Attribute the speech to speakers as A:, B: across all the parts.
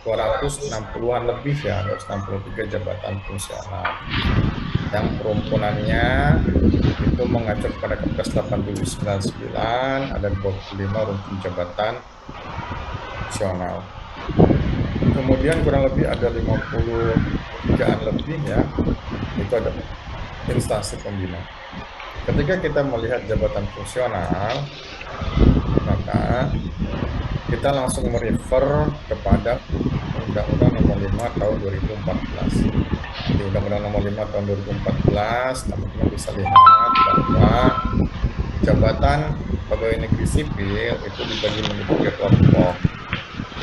A: 260-an lebih ya, 263 jabatan fungsional. Yang perumpunannya itu mengacu kepada Kepres 8799, ada 25 rumpun jabatan fungsional. Kemudian kurang lebih ada 53-an lebih ya, itu ada instansi pembina. Ketika kita melihat jabatan fungsional, maka kita langsung merefer kepada Undang-Undang Nomor 5 Tahun 2014. Di Undang-Undang Nomor 5 Tahun 2014, teman-teman bisa lihat bahwa jabatan pegawai negeri sipil itu dibagi menjadi 3 kelompok,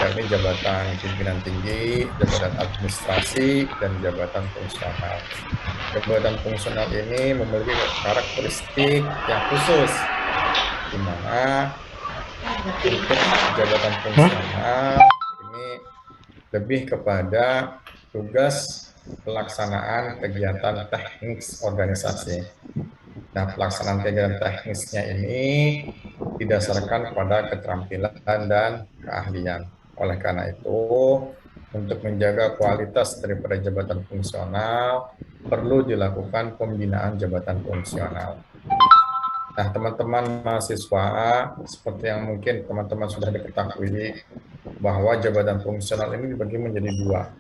A: yakni jabatan pimpinan tinggi, jabatan administrasi, dan jabatan fungsional. Jabatan fungsional ini memiliki karakteristik yang khusus, di mana untuk jabatan fungsional ini lebih kepada tugas pelaksanaan kegiatan teknis organisasi. Nah, pelaksanaan kegiatan teknisnya ini didasarkan pada keterampilan dan keahlian. Oleh karena itu, untuk menjaga kualitas daripada jabatan fungsional, perlu dilakukan pembinaan jabatan fungsional. Nah, teman-teman mahasiswa, seperti yang mungkin teman-teman sudah diketahui, bahwa jabatan fungsional ini dibagi menjadi dua,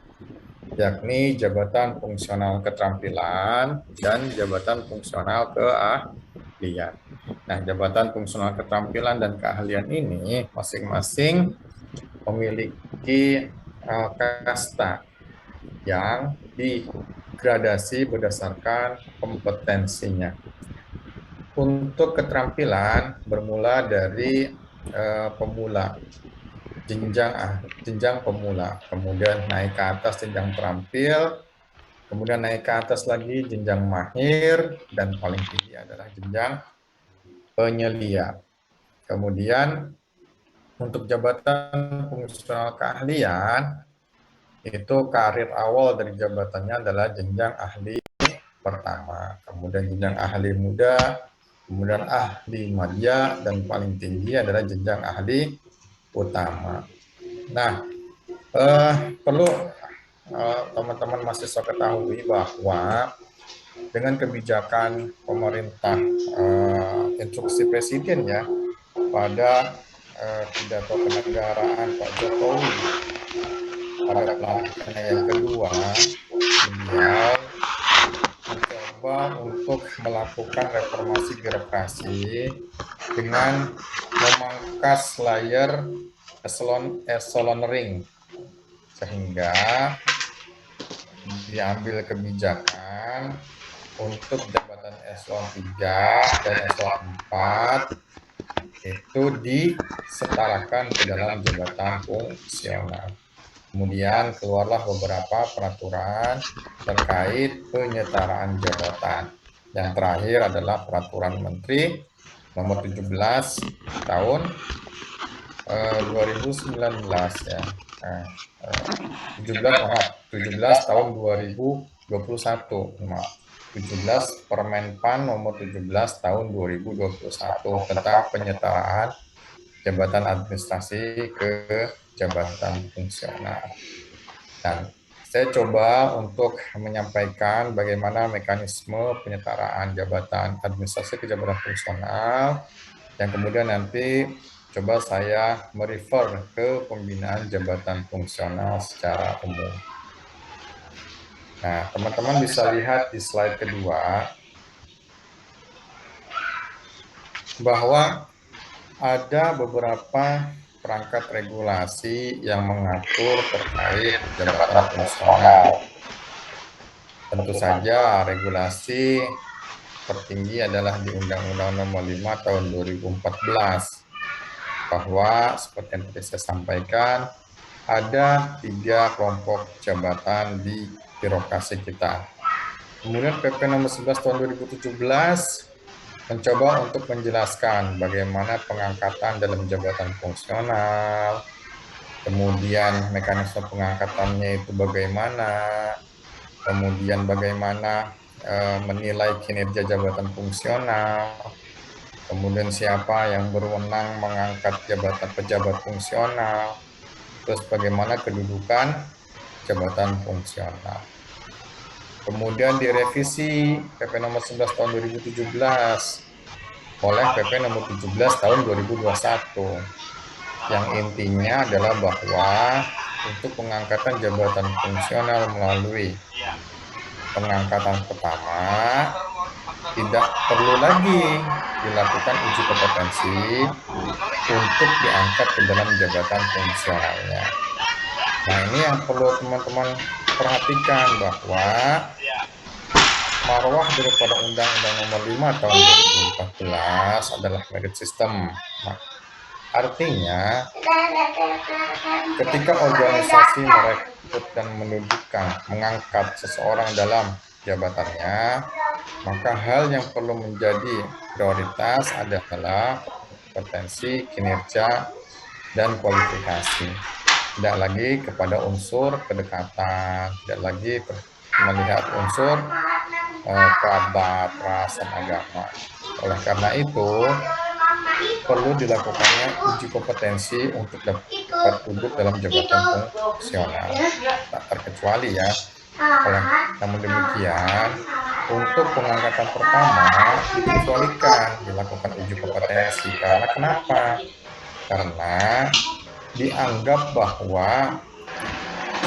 A: yakni jabatan fungsional keterampilan dan jabatan fungsional keahlian. Nah, jabatan fungsional keterampilan dan keahlian ini masing-masing memiliki kasta yang digradasi berdasarkan kompetensinya. Untuk keterampilan bermula dari pemula, jenjang pemula, kemudian naik ke atas jenjang terampil, kemudian naik ke atas lagi jenjang mahir, dan paling tinggi adalah jenjang penyelia. Kemudian untuk jabatan fungsional keahlian, itu karir awal dari jabatannya adalah jenjang ahli pertama, kemudian jenjang ahli muda, kemudian ahli madya, dan paling tinggi adalah jenjang ahli utama. Nah, perlu teman-teman mahasiswa ketahui bahwa dengan kebijakan pemerintah, instruksi presiden ya, pada pidato kenegaraan Pak Jokowi pada pelantikannya yang kedua, beliau mencoba untuk melakukan reformasi birokrasi dengan memangkas layer eselon ring, sehingga diambil kebijakan untuk jabatan eselon 3 dan eselon 4 itu disetarakan ke dalam jabatan fungsional. Kemudian keluarlah beberapa peraturan terkait penyetaraan jabatan. Yang terakhir adalah Peraturan Menteri Nomor 17 tahun 2019 ya. 17 tahun 2021. 17 Permenpan Nomor 17 tahun 2021 tentang penyetaraan jabatan administrasi ke jabatan fungsional. Dan saya coba untuk menyampaikan bagaimana mekanisme penyetaraan jabatan administrasi ke jabatan fungsional, yang kemudian nanti coba saya merefer ke pembinaan jabatan fungsional secara umum. Nah, teman-teman bisa lihat di slide kedua bahwa ada beberapa perangkat regulasi yang mengatur terkait jabatan fungsional. Tentu saja regulasi tertinggi adalah di Undang-Undang Nomor 5 Tahun 2014, bahwa seperti yang tadi saya sampaikan, ada 3 kelompok jabatan di birokrasi kita. Kemudian PP Nomor 11 Tahun 2017 mencoba untuk menjelaskan bagaimana pengangkatan dalam jabatan fungsional, kemudian mekanisme pengangkatannya itu bagaimana, kemudian bagaimana menilai kinerja jabatan fungsional, kemudian siapa yang berwenang mengangkat jabatan pejabat fungsional, terus bagaimana kedudukan jabatan fungsional. Kemudian direvisi PP nomor 11 tahun 2017 oleh PP nomor 17 tahun 2021. Yang intinya adalah bahwa untuk pengangkatan jabatan fungsional melalui pengangkatan pertama tidak perlu lagi dilakukan uji kompetensi untuk diangkat ke dalam jabatan fungsionalnya. Nah, ini yang perlu teman-teman perhatikan bahwa marwah daripada Undang-Undang Nomor 5 Tahun 2014 adalah merit system. Nah, artinya ketika organisasi merekrut dan mendudukan, mengangkat seseorang dalam jabatannya, maka hal yang perlu menjadi prioritas adalah kompetensi, kinerja, dan kualifikasi. Tidak lagi kepada unsur kedekatan, tidak lagi melihat unsur kerabat, ras, dan agama. Oleh karena itu, perlu dilakukannya uji kompetensi untuk dapat duduk dalam jabatan fungsional. Tak terkecuali ya. Namun demikian, untuk pengangkatan pertama dikecualikan dilakukan uji kompetensi. Karena kenapa? Karena dianggap bahwa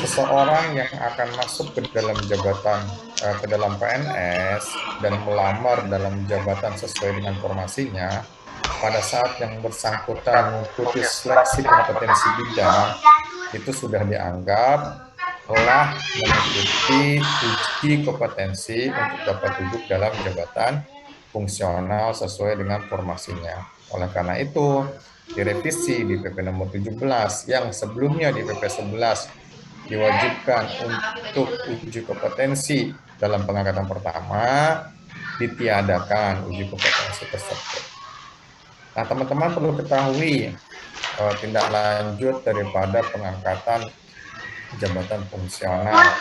A: seseorang yang akan masuk ke dalam jabatan ke dalam PNS dan melamar dalam jabatan sesuai dengan formasinya, pada saat yang bersangkutan mengikuti seleksi kompetensi bidang, itu sudah dianggap telah mengikuti uji kompetensi untuk dapat duduk dalam jabatan fungsional sesuai dengan formasinya. Oleh karena itu, direvisi di PP nomor 17 yang sebelumnya di PP 11 diwajibkan untuk uji kompetensi dalam pengangkatan pertama, ditiadakan uji kompetensi tersebut. Nah, teman-teman perlu ketahui tindak lanjut daripada pengangkatan jabatan fungsional.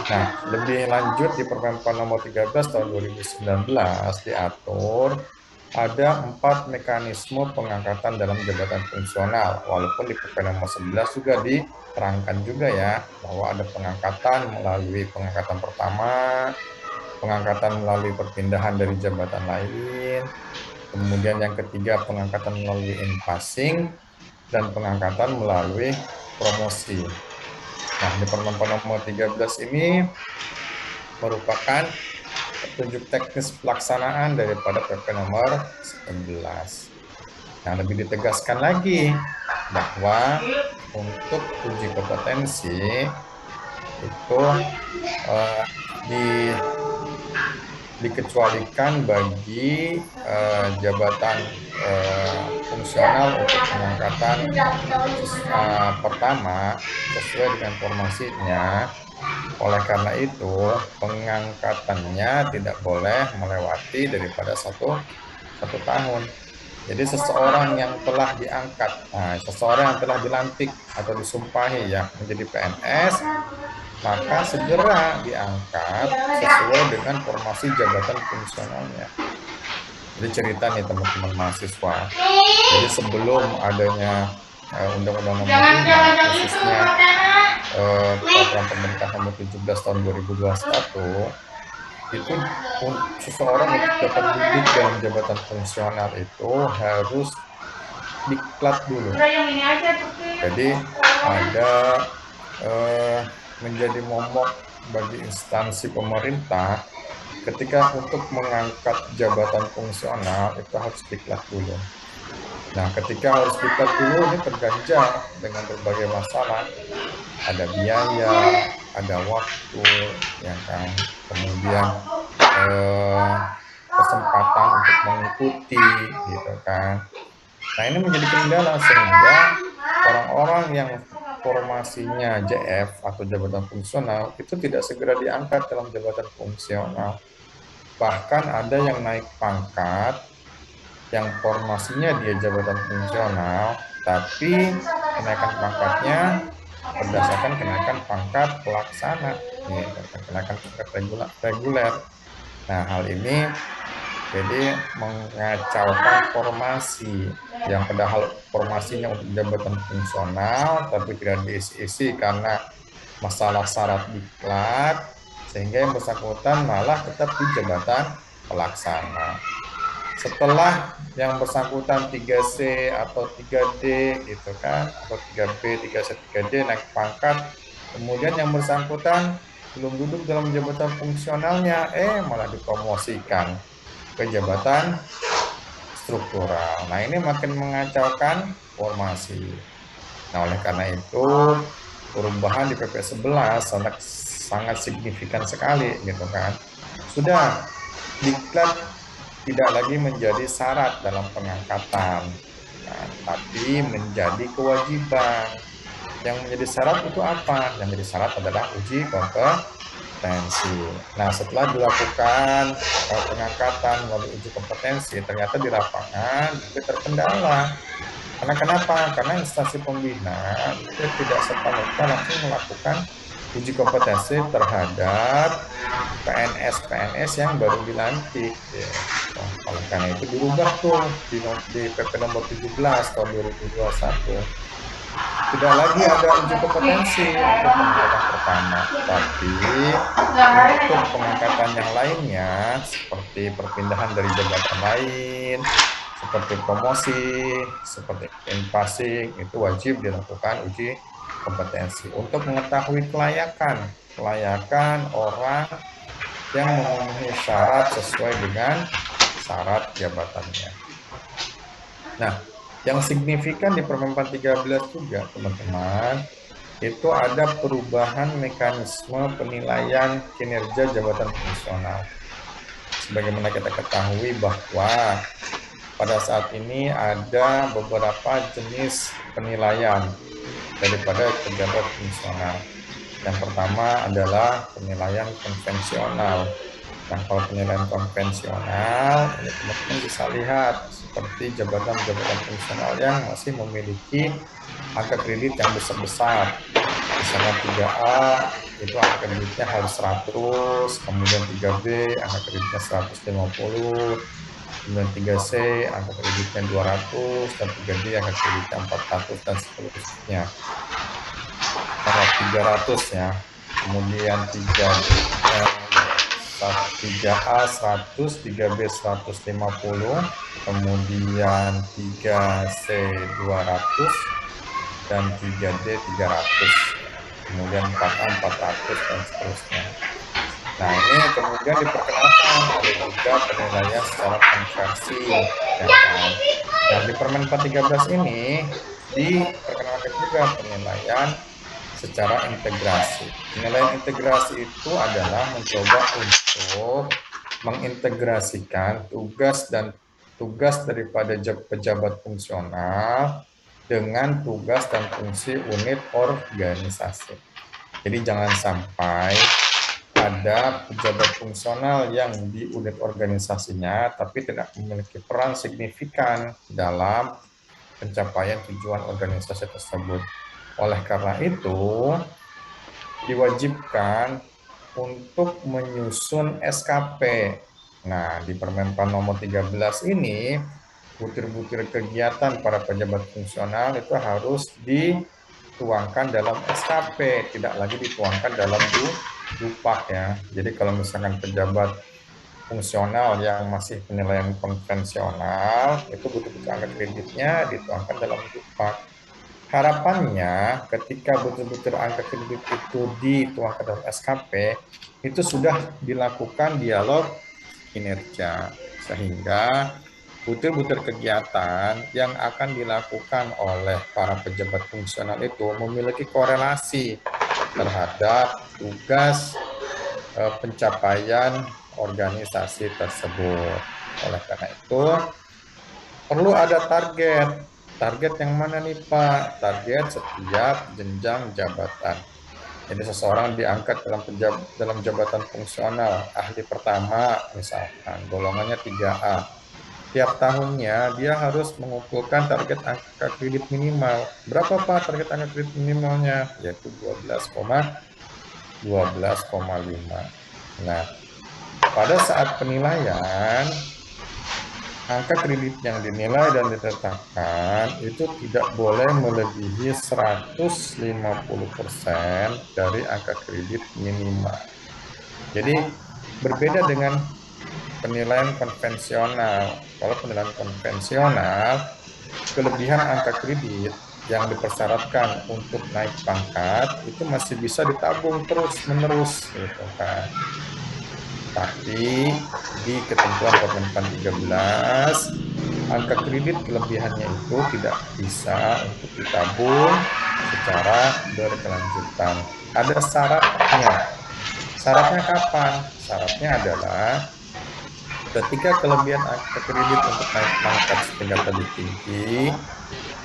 A: Nah, lebih lanjut di Permen nomor 13 tahun 2019 diatur ada 4 mekanisme pengangkatan dalam jabatan fungsional. Walaupun di Permen nomor 11 juga diterangkan juga ya bahwa ada pengangkatan melalui pengangkatan pertama, pengangkatan melalui perpindahan dari jabatan lain, kemudian yang ketiga pengangkatan melalui in-passing, dan pengangkatan melalui promosi. Nah, di Permen nomor 13 ini merupakan petunjuk teknis pelaksanaan daripada PP nomor 11. Nah, lebih ditegaskan lagi bahwa untuk uji kompetensi itu dikecualikan bagi jabatan fungsional untuk pengangkatan pertama sesuai dengan formasinya. Oleh karena itu, pengangkatannya tidak boleh melewati daripada satu tahun. Jadi seseorang yang telah diangkat, seseorang yang telah dilantik atau disumpahi ya menjadi PNS, maka segera diangkat sesuai dengan formasi jabatan fungsionalnya. Jadi cerita nih teman-teman mahasiswa. Jadi sebelum adanya Undang-Undang Nomor 5, khususnya Peraturan Pemerintah Nomor 17 tahun 2021, itu seseorang untuk dapat duduk dalam jabatan fungsional itu harus diklat dulu. Jadi ada menjadi momok bagi instansi pemerintah ketika untuk mengangkat jabatan fungsional itu harus diklat dulu. Nah, ketika harus diklat dulu ini terganjal dengan berbagai masalah. Ada biaya, ada waktu, ya kan. Kemudian kesempatan untuk mengikuti, gitu kan. Nah, ini menjadi kendala sehingga orang-orang yang formasinya JF atau jabatan fungsional itu tidak segera diangkat dalam jabatan fungsional. Bahkan ada yang naik pangkat yang formasinya dia jabatan fungsional, tapi kenaikan pangkatnya berdasarkan kenaikan pangkat pelaksana, kenaikan pangkat reguler. Nah, hal ini Jadi mengacaukan formasi yang padahal formasinya untuk jabatan fungsional tapi tidak diisi-isi karena masalah syarat diklat, sehingga yang bersangkutan malah tetap di jabatan pelaksana. Setelah yang bersangkutan 3C atau 3D gitu kan, atau 3B, 3C, 3D naik pangkat, kemudian yang bersangkutan belum duduk dalam jabatan fungsionalnya, malah dipromosikan ke jabatan struktural. Nah, ini makin mengacaukan formasi. Nah, oleh karena itu, perubahan di PP 11 sangat sangat signifikan sekali gitu kan. Sudah diklat tidak lagi menjadi syarat dalam pengangkatan, nah, tapi menjadi kewajiban. Yang menjadi syarat itu apa? Yang menjadi syarat adalah uji kompetensi. Nah, setelah dilakukan pengangkatan melalui uji kompetensi, ternyata di lapangan juga terkendala. Karena kenapa? Karena instansi pembina itu tidak serta-merta langsung melakukan uji kompetensi terhadap PNS-PNS yang baru dilantik. Ya. Oleh karena itu dirubah tuh di PP nomor 17 tahun 2021. Tidak lagi ada uji kompetensi untuk pengangkatan pertama, tapi untuk pengangkatan yang lainnya seperti perpindahan dari jabatan lain, seperti promosi, seperti passing, itu wajib dilakukan uji kompetensi untuk mengetahui kelayakan orang yang memenuhi syarat sesuai dengan syarat jabatannya. Nah, yang signifikan di Permen 13 juga, teman-teman, itu ada perubahan mekanisme penilaian kinerja jabatan fungsional. Sebagaimana kita ketahui bahwa pada saat ini ada beberapa jenis penilaian daripada pejabat fungsional. Yang pertama adalah penilaian konvensional. Nah, kalau penilaian konvensional, ini teman-teman bisa lihat seperti jabatan-jabatan fungsional yang masih memiliki angka kredit yang besar-besar. Misalnya 3A, itu angka kreditnya harus 100, kemudian 3B, angka kreditnya 150, kemudian 3C, angka kreditnya 200, dan 3D, angka kreditnya 400, dan seterusnya. 300 ya. Kemudian 3A 100, 3B 150, kemudian 3C 200, dan 3D 300, kemudian 4A 400, dan seterusnya. Nah, ini kemudian diperkenalkan ada juga penilaian secara konversi, ya kan. Nah, di Permen 413 ini diperkenalkan juga penilaian secara integrasi. Penilaian integrasi itu adalah mencoba untuk mengintegrasikan tugas daripada pejabat fungsional dengan tugas dan fungsi unit organisasi. Jadi jangan sampai ada pejabat fungsional yang di unit organisasinya tapi tidak memiliki peran signifikan dalam pencapaian tujuan organisasi tersebut. Oleh karena itu, diwajibkan untuk menyusun SKP. Nah, di Permenpan nomor 13 ini, butir-butir kegiatan para pejabat fungsional itu harus dituangkan dalam SKP, tidak lagi dituangkan dalam dupak ya. Jadi kalau misalkan pejabat fungsional yang masih penilaian konvensional, itu butir-butir angka kreditnya dituangkan dalam dupak. Harapannya ketika betul-betul angka kredit itu dituangkan dalam SKP, itu sudah dilakukan dialog kinerja, sehingga butir-butir kegiatan yang akan dilakukan oleh para pejabat fungsional itu memiliki korelasi terhadap tugas pencapaian organisasi tersebut. Oleh karena itu, perlu ada target. Target yang mana nih Pak? Target setiap jenjang jabatan. Jadi seseorang diangkat dalam jabatan fungsional, ahli pertama misalkan, golongannya 3A. Tiap tahunnya dia harus mengumpulkan target angka kredit minimal. Berapa Pak target angka kredit minimalnya? Yaitu 12,5. Nah, pada saat penilaian angka kredit yang dinilai dan ditetapkan itu tidak boleh melebihi 150% dari angka kredit minimal. Jadi berbeda dengan penilaian konvensional. Kalau penilaian konvensional, kelebihan angka kredit yang dipersyaratkan untuk naik pangkat itu masih bisa ditabung terus-menerus gitu kan. Tapi di ketentuan Permenpan 13, angka kredit kelebihannya itu tidak bisa untuk ditabung secara berkelanjutan. Ada syaratnya. Syaratnya kapan? Syaratnya adalah ketika kelebihan angka kredit untuk naik pangkat setingkat lebih tinggi,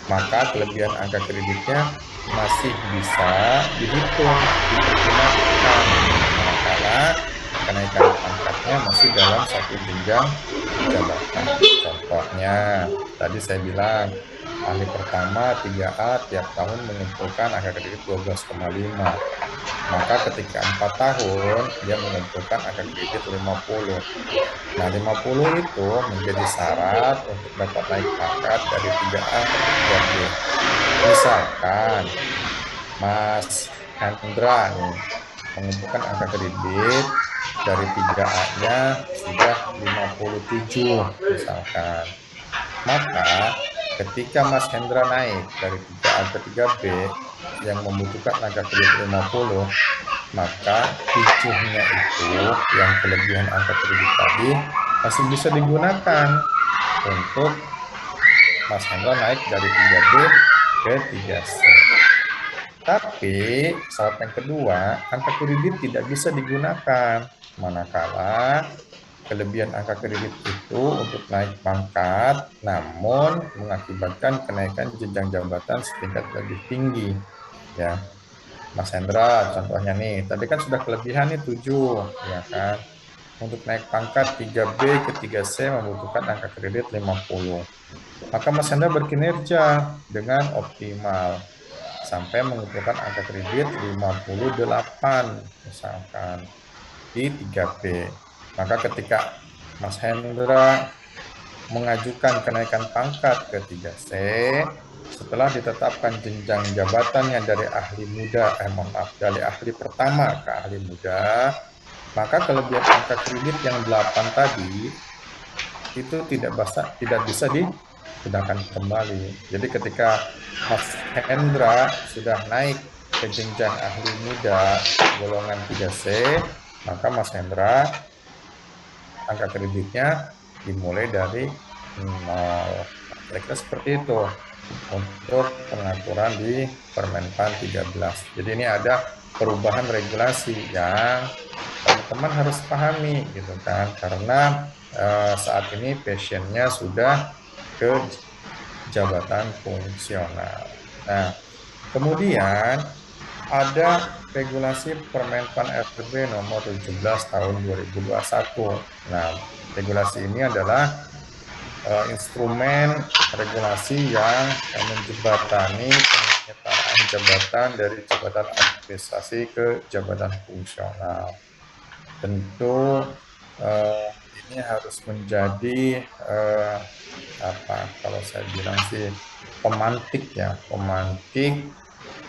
A: maka kelebihan angka kreditnya masih bisa dihitung, dipergunakan, manakala kenaikan pangkatnya masih dalam satu jenjang jabatan. Contohnya, tadi saya bilang, ahli pertama 3A tiap tahun mengumpulkan angka kredit 12,5. Maka ketika 4 tahun, dia mengumpulkan angka kredit 50. Nah, 50 itu menjadi syarat untuk dapat naik pangkat dari 3A ke 3B. Misalkan Mas Hendra nih mengumpulkan angka kredit dari 3A-nya sudah 57 misalkan. Maka ketika Mas Hendra naik dari 3A ke 3B yang membutuhkan angka kredit 50, maka 7-nya itu yang kelebihan angka kredit tadi masih bisa digunakan untuk Mas Hendra naik dari 3B ke 3C. Tapi syarat yang kedua, angka kredit tidak bisa digunakan manakala kelebihan angka kredit itu untuk naik pangkat, namun mengakibatkan kenaikan jenjang jabatan setingkat lebih tinggi. Ya, Mas Hendra, contohnya nih, tadi kan sudah kelebihan nih 7, ya kan? Untuk naik pangkat 3B ke 3C membutuhkan angka kredit 50. Maka Mas Hendra berkinerja dengan optimal sampai mengumpulkan angka kredit 58 misalkan di 3B. Maka ketika Mas Hendra mengajukan kenaikan pangkat ke 3C, setelah ditetapkan jenjang jabatannya dari ahli muda, dari ahli pertama ke ahli muda, maka kelebihan angka kredit yang 8 tadi itu tidak bisa digunakan kembali. Jadi ketika Mas Hendra sudah naik ke jenjang ahli muda golongan 3C, maka Mas Hendra angka kreditnya dimulai dari 0. Kira-kira seperti itu untuk pengaturan di Permenpan 13. Jadi ini ada perubahan regulasi yang teman-teman harus pahami gitu kan, karena saat ini passionnya sudah ke jabatan fungsional. Nah, kemudian ada regulasi Permenpan RB nomor 17 tahun 2021. Nah, regulasi ini adalah instrumen regulasi yang menjembatani penyetaraan jabatan dari jabatan administrasi ke jabatan fungsional. Tentu ini harus menjadi kalau saya bilang sih pemantik ya, pemantik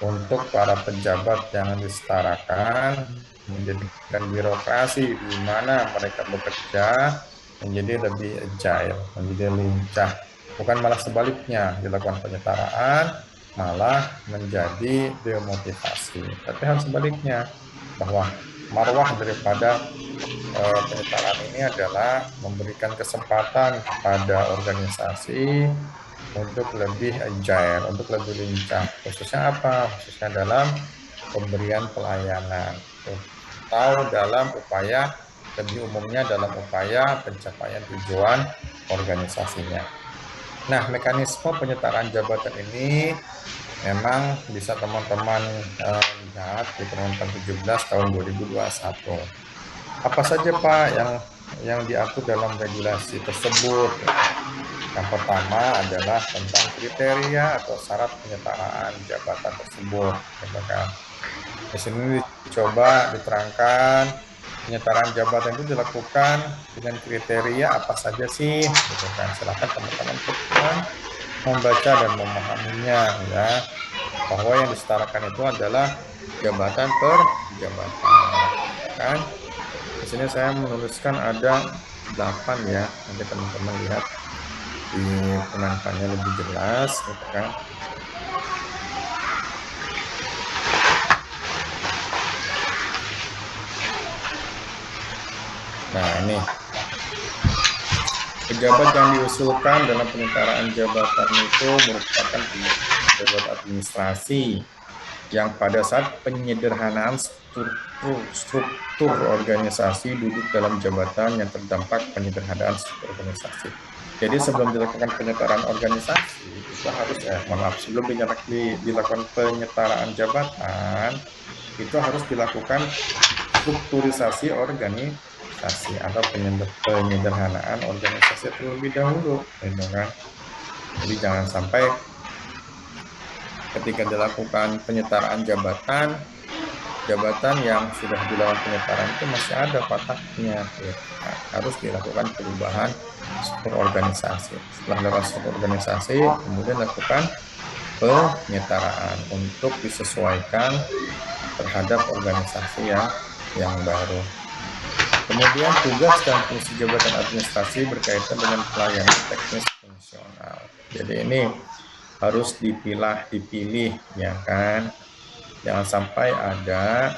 A: untuk para pejabat yang disetarakan, menjadikan birokrasi di mana mereka bekerja menjadi lebih agile, menjadi lincah. Bukan malah sebaliknya, dilakukan penyetaraan, malah menjadi demotivasi. Tapi harus sebaliknya, bahwa marwah daripada penyetaraan ini adalah memberikan kesempatan kepada organisasi untuk lebih agile, untuk lebih lincah. Khususnya apa? Khususnya dalam pemberian pelayanan atau dalam upaya, lebih umumnya dalam upaya pencapaian tujuan organisasinya. Nah, mekanisme penyetaraan jabatan ini memang bisa teman-teman lihat di Permenpan 17 tahun 2021. Apa saja Pak yang diatur dalam regulasi tersebut? Yang pertama adalah tentang kriteria atau syarat penyetaraan jabatan tersebut. Di sini dicoba diterangkan penyetaraan jabatan itu dilakukan dengan kriteria apa saja sih, gitu kan. Silakan teman-teman untuk membaca dan memahaminya ya, bahwa yang disetarakan itu adalah jabatan per jabatan, kan. Di sini saya menuliskan ada 8 ya, nanti teman-teman lihat di penampilannya lebih jelas, gitu kan. Nah, ini pejabat yang diusulkan dalam penyetaraan jabatan itu merupakan pejabat administrasi yang pada saat penyederhanaan struktur organisasi duduk dalam jabatan yang terdampak penyederhanaan struktur organisasi. Jadi sebelum dilakukan penyetaraan organisasi itu harus sebelum dilakukan penyetaraan jabatan itu harus dilakukan strukturisasi organisasi atau penyederhanaan organisasi terlebih dahulu, gitu kan. Jadi jangan sampai ketika dilakukan penyetaraan jabatan yang sudah dilakukan penyetaraan itu masih ada kotaknya, gitu. Nah, harus dilakukan perubahan struktur organisasi. Setelah dilakukan struktur organisasi, kemudian lakukan penyetaraan untuk disesuaikan terhadap organisasi yang baru. Kemudian tugas dan fungsi jabatan administrasi berkaitan dengan pelayanan teknis fungsional. Jadi ini harus dipilih ya kan. Jangan sampai ada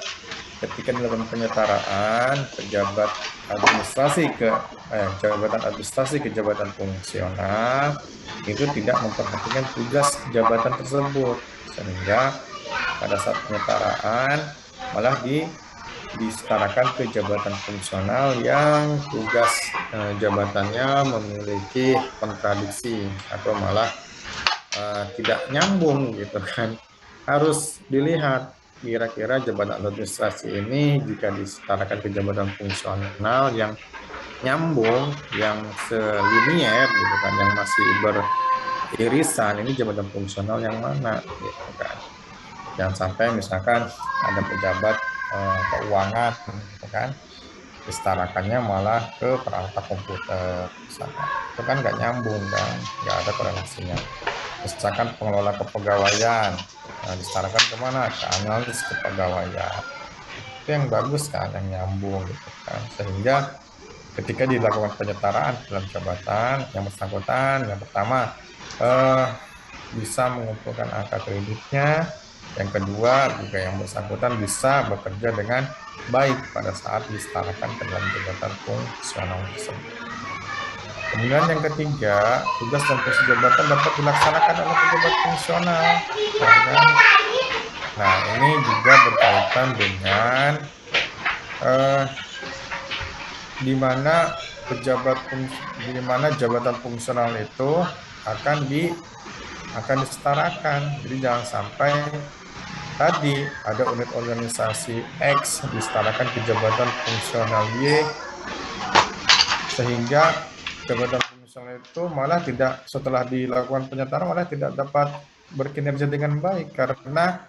A: ketika dilakukan penyetaraan jabatan administrasi ke jabatan fungsional itu tidak memperhatikan tugas jabatan tersebut, sehingga pada saat penyetaraan malah disetarakan ke jabatan fungsional yang tugas jabatannya memiliki kontradiksi atau malah tidak nyambung, gitu kan. Harus dilihat kira-kira jabatan administrasi ini jika disetarakan ke jabatan fungsional yang nyambung, yang selinier, gitu kan, yang masih beririsan, ini jabatan fungsional yang mana, gitu kan. Jangan sampai misalkan ada pejabat keuangan, gitu kan, disetarakannya malah ke perangkat komputer misalkan. Itu kan nggak nyambung kan, nggak ada korelasinya. Misalkan pengelola kepegawaian, disetarakan kemana? Ke analis kepegawaian. Itu yang bagus kan, yang nyambung, gitu kan. Sehingga ketika dilakukan penyetaraan dalam jabatan, yang bersangkutan yang pertama bisa mengumpulkan angka kreditnya. Yang kedua, juga yang bersangkutan bisa bekerja dengan baik pada saat disetarakan ke dalam jabatan fungsional tersebut. Kemudian yang ketiga, tugas dan fungsi jabatan dapat dilaksanakan oleh pejabat fungsional. Nah, ini juga berkaitan dengan di mana jabatan fungsional itu akan disetarakan. Jadi jangan sampai tadi ada unit organisasi X disetarakan ke jabatan fungsional Y, sehingga jabatan fungsional itu malah setelah dilakukan penyetaraan malah tidak dapat berkinerja dengan baik karena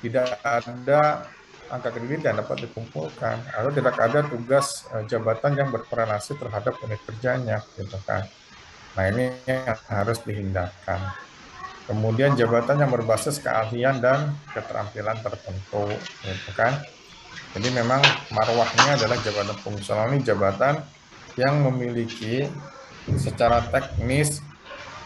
A: tidak ada angka kredit yang dapat dikumpulkan atau tidak ada tugas jabatan yang berkorelasi terhadap unit kerjanya, gitu kan. Nah, ini yang harus dihindarkan. Kemudian jabatan yang berbasis keahlian dan keterampilan tertentu, gitu kan. Jadi memang marwahnya adalah jabatan fungsional ini jabatan yang memiliki secara teknis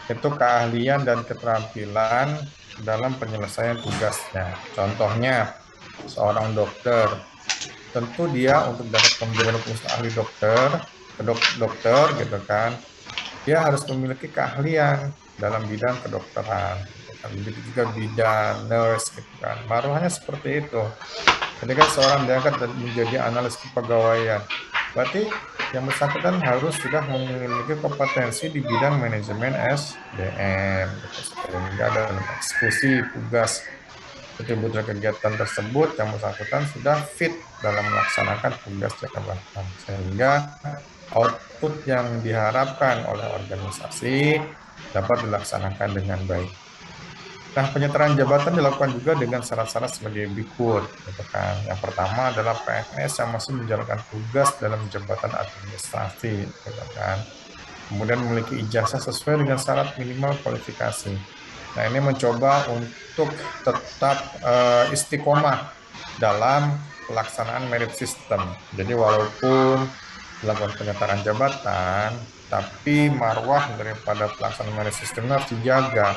A: itu keahlian dan keterampilan dalam penyelesaian tugasnya. Contohnya seorang dokter, tentu dia untuk dapat menjadi ahli dokter, gitu kan, dia harus memiliki keahlian dalam bidang kedokteran, gitu kan. Begitu juga bidang nurse, gitu kan. Maruahnya seperti itu. Ketika seorang diangkat dan menjadi analis kepegawaian, berarti yang bersangkutan harus sudah memiliki kompetensi di bidang manajemen SDM, gitu. Sehingga dalam eksekusi tugas betul-betul kegiatan tersebut yang bersangkutan sudah fit dalam melaksanakan tugas jabatan, sehingga output yang diharapkan oleh organisasi dapat dilaksanakan dengan baik. Nah, penyetaraan jabatan dilakukan juga dengan syarat-syarat sebagai berikut, gitu kan. Yang pertama adalah PNS yang masih menjalankan tugas dalam jabatan administrasi, gitu kan. Kemudian memiliki ijazah sesuai dengan syarat minimal kualifikasi. Nah, ini mencoba untuk tetap istiqomah dalam pelaksanaan merit system. Jadi walaupun dilakukan penyetaraan jabatan, tapi marwah daripada pelaksanaan merit system harus dijaga.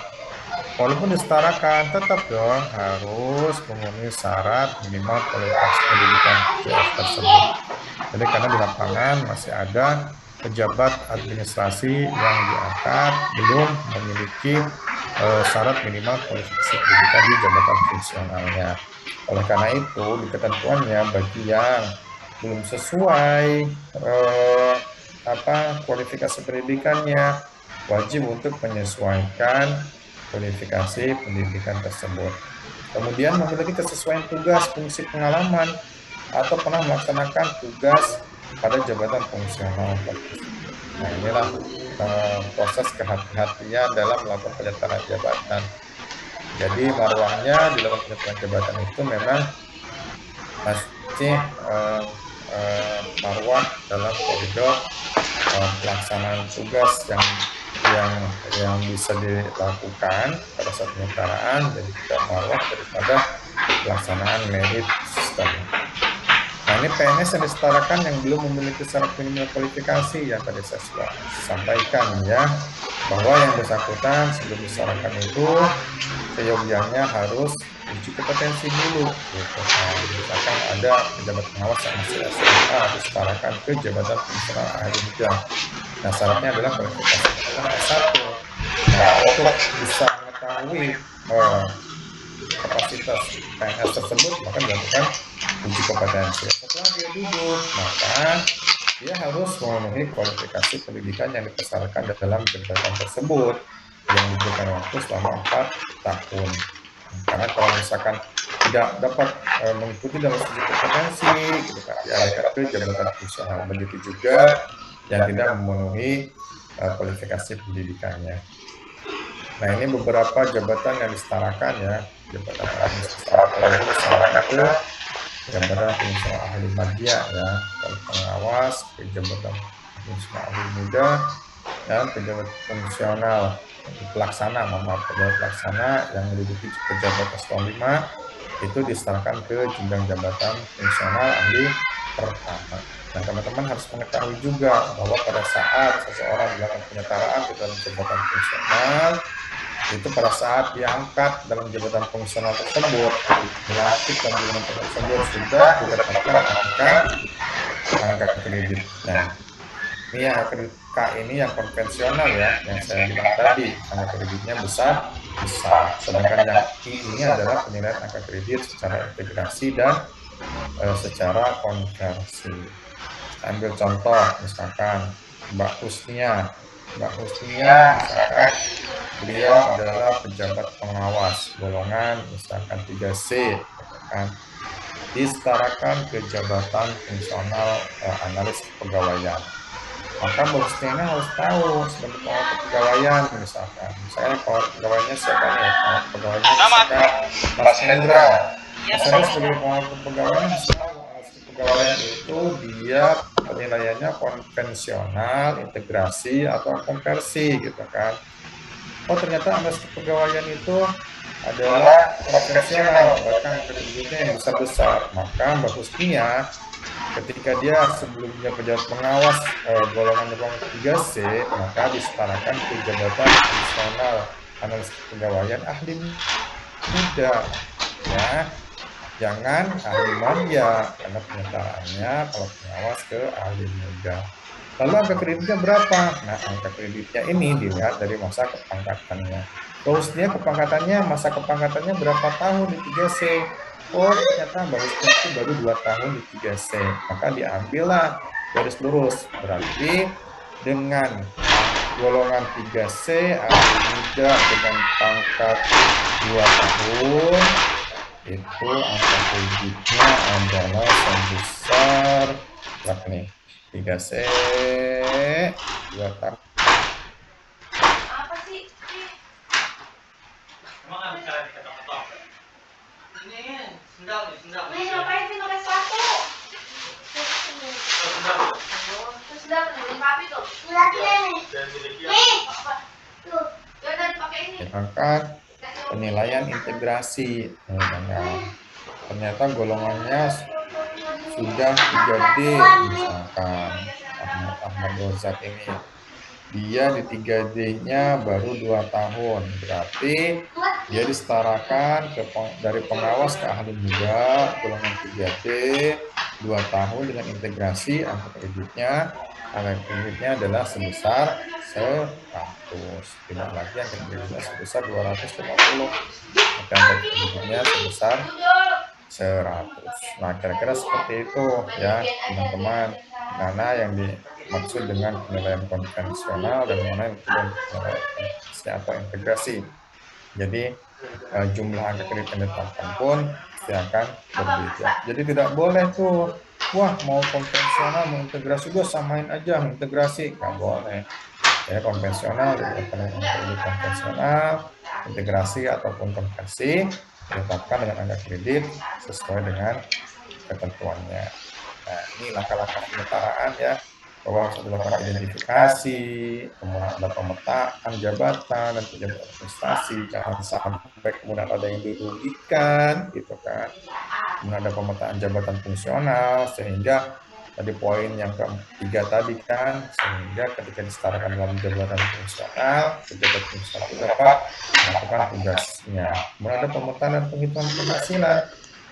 A: Walaupun disetarakan, tetap dong harus memenuhi syarat minimal kualifikasi pendidikan CF tersebut. Jadi karena di lapangan masih ada pejabat administrasi yang diangkat belum memiliki syarat minimal kualifikasi pendidikan di jabatan fungsionalnya. Oleh karena itu, di ketentuannya bagi yang belum sesuai kualifikasi pendidikannya wajib untuk menyesuaikan kualifikasi pendidikan tersebut. Kemudian memiliki kesesuaian tugas, fungsi, pengalaman, atau pernah melaksanakan tugas pada jabatan fungsional tersebut. Nah, inilah proses kehati-hatian dalam melakukan penyetaraan jabatan. Jadi marwahnya dilakukan penyetaraan jabatan itu memang masih marwah dalam koridor pelaksanaan tugas yang bisa dilakukan pada saat penyetaraan, jadi tidak marwah daripada pelaksanaan merit system. Nah, ini PNS yang disetarakan yang belum memiliki syarat minimal kualifikasi yang tadi saya sudah sampaikan ya, bahwa yang bersangkutan sebelum disetarakan itu seyogyanya harus uji kompetensi dulu gitu kan. Misalkan ada pejabat pengawas yang masih SMA disetarakan ke jabatan fungsional ahli muda. Nah, syaratnya adalah kualifikasi S1. Nah, untuk bisa mengetahui kapasitas PNS tersebut, maka dilakukan uji kompetensi. Setelah dia duduk, maka dia harus memenuhi kualifikasi pendidikan yang dipersyaratkan dalam jabatan tersebut yang diberikan waktu selama 4 tahun. Karena kalau misalkan tidak dapat mengikuti dalam uji kompetensi, gitu kan, dialihkan ke jabatan fungsional. Begitu juga yang tidak memenuhi kualifikasi pendidikannya. Nah, ini beberapa jabatan yang disetarakan ya, jabatan administratif disetarakan ke jabatan fungsional ahli media ya, dan pengawas, ke jabatan fungsional ahli muda, dan pejabat fungsional pelaksana, pejabat pelaksana yang menduduki pejabat eselon 5 itu disetarakan ke jenjang jabatan fungsional ahli pertama. Nah, teman-teman harus mengetahui juga bahwa pada saat seseorang dilakukan penyetaraan di dalam jabatan fungsional, itu pada saat diangkat dalam jabatan fungsional tersebut, dilantik dalam jabatan tersebut sudah didapatkan angka kredit. Nah, ini yang kredit K ini yang konvensional ya, yang saya bilang tadi, angka kreditnya besar. Sedangkan yang I ini adalah penilaian angka kredit secara integrasi dan secara konversi. Ambil contoh, misalkan Mbak Husnia misalkan beliau adalah pejabat pengawas golongan misalkan 3C, kan, disetarakan ke jabatan fungsional analis kepegawaian. Maka Mbak Husnia harus tahu sebagai pengawal kepegawaian misalkan kalau pegawainya siapa nih, pegawainya misalkan Mas Hendra. Mas Hendra sebagai pengawal kepegawaian harus tahu kepegawaian itu dia penilaiannya konvensional, integrasi, atau konversi gitu kan. Oh, ternyata analis kepegawaian itu adalah konvensional, bahkan kreditnya yang besar-besar. Maka Mbak Husnia ketika dia sebelumnya pejabat pengawas golongan 3C, maka disetarakan ke jabatan fungsional analis kepegawaian ahli muda ya. Jangan ahli media, karena penyetaraannya kalau pengawas ke ahli muda. Lalu angka kreditnya berapa? Nah, angka kreditnya ini dilihat dari masa kepangkatannya. Terusnya masa kepangkatannya berapa tahun di 3C? Oh, ternyata itu baru 2 tahun di 3C. Maka diambillah garis lurus. Berarti dengan golongan 3C ahli muda dengan pangkat 2 tahun, itu angka kreditnya adalah sebesar berapa nih? 3C 2 tahun. Misalkan penilaian integrasi, ternyata golongannya sudah 3D, misalkan Ahmad Rozak ini dia di 3D-nya baru 2 tahun, berarti dia disetarakan dari pengawas ke ahli muda golongan 3D 2 tahun dengan integrasi. Angka kreditnya adalah sebesar 100, tidak lagi angka kreditnya sebesar 250, maka angka kreditnya sebesar 100. Nah, kira-kira seperti itu ya teman-teman, mana yang dimaksud dengan penilaian konvensional dan mana yang dengan penilaian konvensi atau integrasi. Jadi jumlah angka kredit yang ditetapkan pun pasti akan berbeda. Jadi tidak boleh tuh, wah mau konvensional mau integrasi gue samain aja integrasi, nggak boleh. Ya konvensional ditetapkan dengan kredit konvensional, integrasi ataupun konversi ditetapkan dengan angka kredit sesuai dengan ketentuannya. Nah, ini langkah-langkah penyetaraan ya, bahwa harus dilakukan identifikasi, kemudian ada pemetaan jabatan dan pejabat administrasi, jangan sampai kemudian ada yang dirugikan, gitu kan. Kemudian ada pemetaan jabatan fungsional, sehingga tadi poin yang ketiga tadi kan, sehingga ketika disetarakan dalam jabatan fungsional, pejabat fungsional itu dapat melakukan tugasnya. Kemudian ada pemetaan dan penghitungan penghasilan.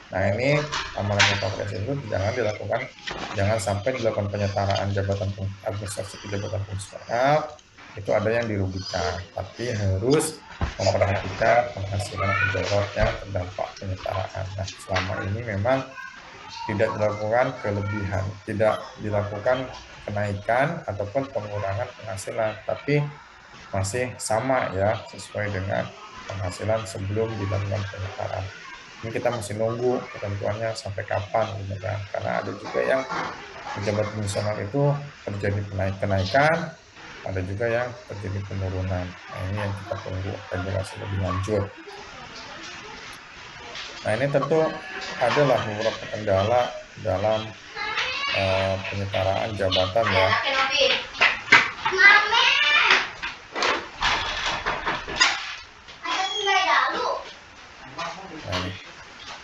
A: Nah, ini amanat Bapak Presiden itu jangan sampai dilakukan penyetaraan jabatan administrasi ke jabatan fungsional itu ada yang dirugikan, tapi harus memperhatikan penghasilan pejabat yang terdampak penyetaraan. Nah, selama ini memang tidak dilakukan kelebihan, tidak dilakukan kenaikan ataupun pengurangan penghasilan, tapi masih sama ya, sesuai dengan penghasilan sebelum dilakukan penyetaraan. Ini kita masih nunggu ketentuannya sampai kapan, gitu kan? Karena ada juga yang pejabat fungsional itu terjadi kenaikan, ada juga yang terjadi penurunan. Nah, ini yang kita tunggu regulasi lebih lanjut. Nah, ini tentu adalah beberapa kendala dalam penyetaraan jabatan ya.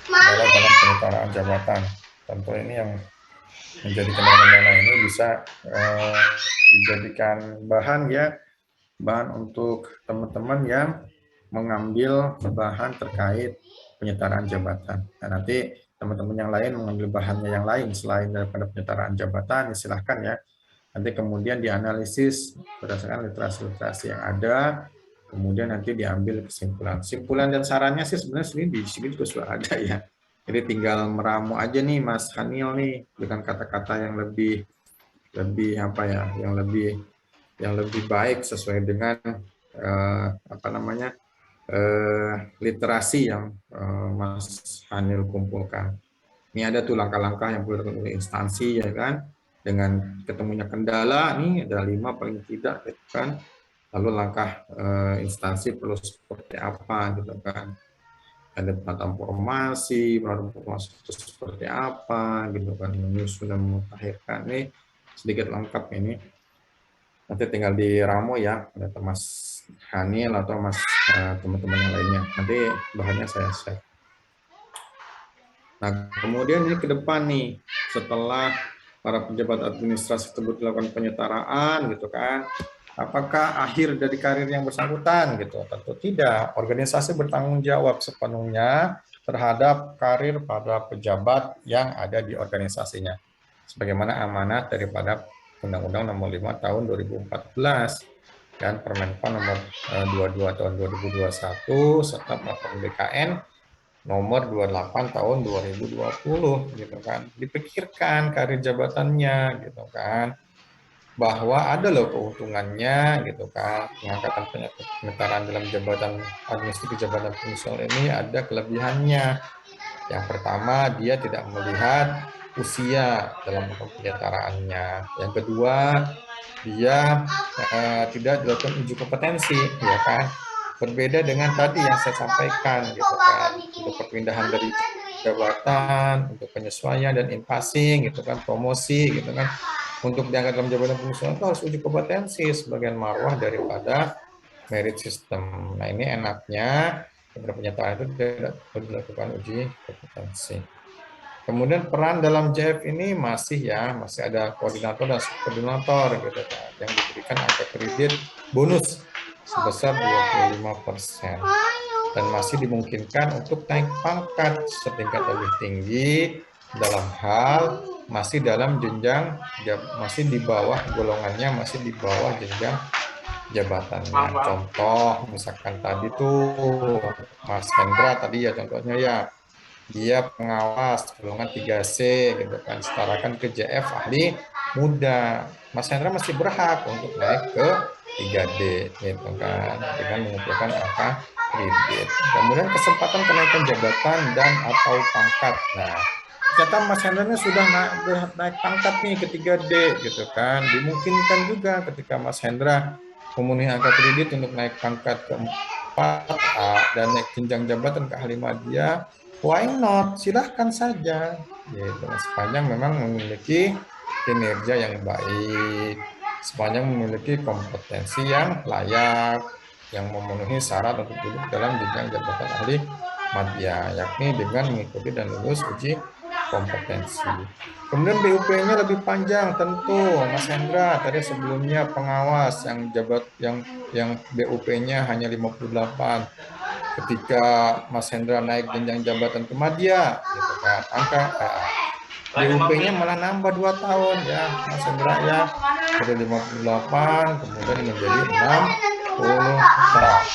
A: Kendala dalam penyetaraan jabatan. Tentu ini yang menjadi kendala-kendala ini bisa dijadikan bahan untuk teman-teman yang mengambil bahan terkait penyetaraan jabatan. Nah, nanti teman-teman yang lain mengambil bahannya yang lain selain daripada penyetaraan jabatan, silahkan ya. Nanti kemudian dianalisis berdasarkan literasi-literasi yang ada, kemudian nanti diambil kesimpulan dan sarannya sih sebenarnya di sini juga sudah ada ya. Jadi tinggal meramu aja nih Mas Hanil nih dengan kata-kata yang lebih apa ya, yang lebih baik sesuai dengan literasi yang Mas Hanil kumpulkan. Ini ada tuh langkah-langkah yang perlu dilakukan oleh instansi ya kan, dengan ketemunya kendala nih ada 5 paling tidak gitu kan. Lalu langkah instansi perlu seperti apa gitu kan. Ada penataan formasi itu seperti apa gitu kan, menyusun dan memutakhirkan. Ini sedikit lengkap ini. Nanti tinggal diramu ya, ada Mas Hanil atau Mas teman-teman yang lainnya. Nanti bahannya saya share. Nah, kemudian ini ke depan nih, setelah para pejabat administrasi tersebut dilakukan penyetaraan gitu kan, apakah akhir dari karir yang bersangkutan gitu? Tentu tidak. Organisasi bertanggung jawab sepenuhnya terhadap karir para pejabat yang ada di organisasinya, sebagaimana amanat daripada Undang-Undang Nomor 5 Tahun 2014 dan Permenpan Nomor 22 Tahun 2021 serta Peraturan BKN Nomor 28 Tahun 2020 gitu kan. Dipikirkan karir jabatannya gitu kan, bahwa ada loh keuntungannya gitu kan. Pengangkatan penyetaraan dalam jabatan administratif jabatan fungsional ini ada kelebihannya. Yang pertama, dia tidak melihat usia dalam penyetaraannya. Yang kedua, dia tidak dilakukan uji kompetensi, ya kan. Berbeda dengan tadi yang saya sampaikan, gitu kan, untuk perpindahan dari jabatan, untuk penyesuaian dan in-passing gitu kan, promosi gitu kan. Untuk diangkat dalam jabatan pengusahaan itu harus uji kompetensi sebagian marwah daripada merit system. Nah, ini enaknya pada penyataan itu tidak perlu dilakukan uji kompetensi. Kemudian peran dalam JF ini masih ada koordinator dan subkoordinator gitu kan, yang diberikan angka kredit bonus sebesar 25% dan masih dimungkinkan untuk naik pangkat setingkat lebih tinggi dalam hal masih dalam jenjang masih di bawah golongannya, masih di bawah jenjang jabatannya. Contoh misalkan tadi tuh Mas Hendra tadi ya contohnya ya, dia pengawas golongan 3C gitu kan, setarakan ke JF ahli muda. Mas Hendra masih berhak untuk naik ke 3D gitu kan, dengan mengumpulkan angka kredit. Kemudian kesempatan kenaikan jabatan dan atau pangkat. Nah, ternyata Mas Hendra ini sudah naik pangkat nih ke 3D gitu kan. Dimungkinkan juga ketika Mas Hendra memenuhi angka kredit untuk naik pangkat ke 4A dan naik jenjang jabatan ke ahli media, why not? Silahkan saja. Gitu. Sepanjang memang memiliki kinerja yang baik, sepanjang memiliki kompetensi yang layak, yang memenuhi syarat untuk duduk dalam jenjang jabatan ahli media, yakni dengan mengikuti dan lulus uji kompetensi. Kemudian BUP-nya lebih panjang tentu, Mas Hendra. Tadi sebelumnya pengawas yang BUP-nya hanya 58. Ketika Mas Hendra naik jenjang jabatan ke media, gitu kan, BUP-nya malah nambah 2 tahun ya, Mas Hendra ya, dari 58 kemudian menjadi 60 tahun.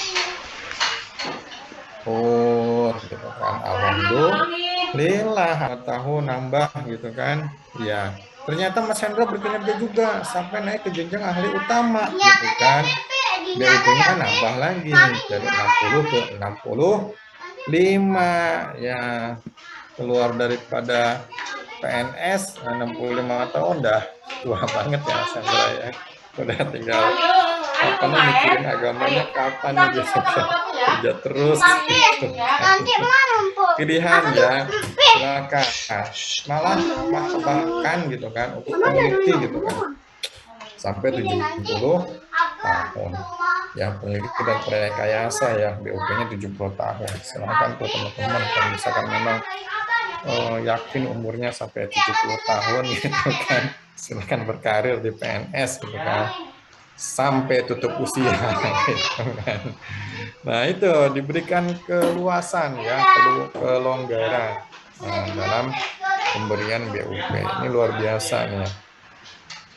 A: Gitu kan, alhamdulillah 2 tahun nambah gitu kan. Ya, ternyata Mas Hendra berkinerja juga sampai naik ke jenjang ahli utama gitu kan. BUP-nya nambah lagi dari 60 ke 65 ya, keluar daripada PNS 65 tahun dah tua banget ya Mas Hendra ya. Udah tinggal apa nih mikirin agamanya kapan nih gitu kan. Kerja terus gitu kan. Pilihan ya, silakan. Malah bahkan gitu kan untuk peneliti gitu kan sampai 70 tahun. Yang peneliti dan rekayasa ya BUP-nya 70 tahun. Silakan tuh teman-teman kalau misalkan memang yakin umurnya sampai 70 tahun gitu kan, silakan berkarir di PNS gitu kan sampai tutup usia gitu kan. Nah, itu diberikan keluasan ya, kelonggaran dalam pemberian BUP. Ini luar biasa nih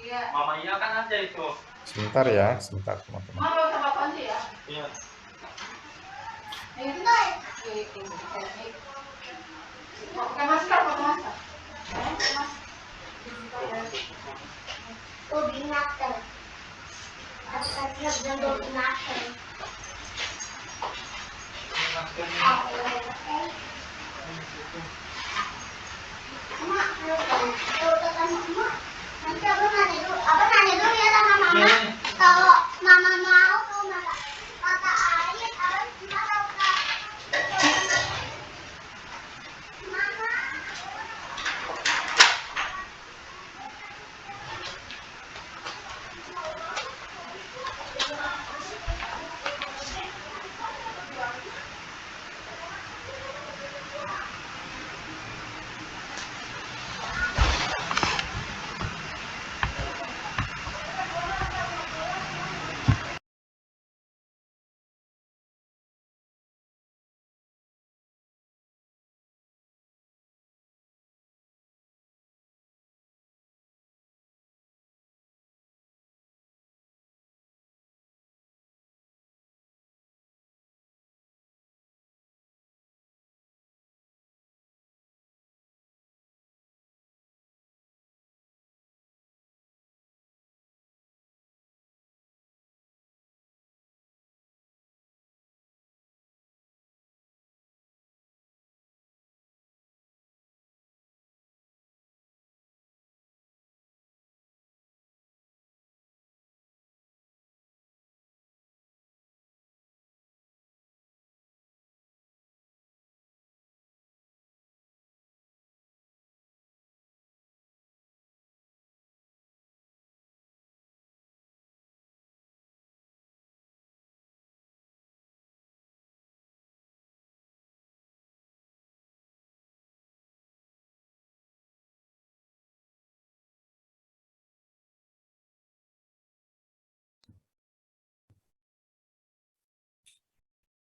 A: ya. Mamanya kan ada itu. Sebentar ya, sebentar teman-teman. Iya. Pakai masker, pakai masker. Oh, binatang. Nanti abang nanya dulu ya sama mama. Kalau mama mau mata air, abang gimana udah?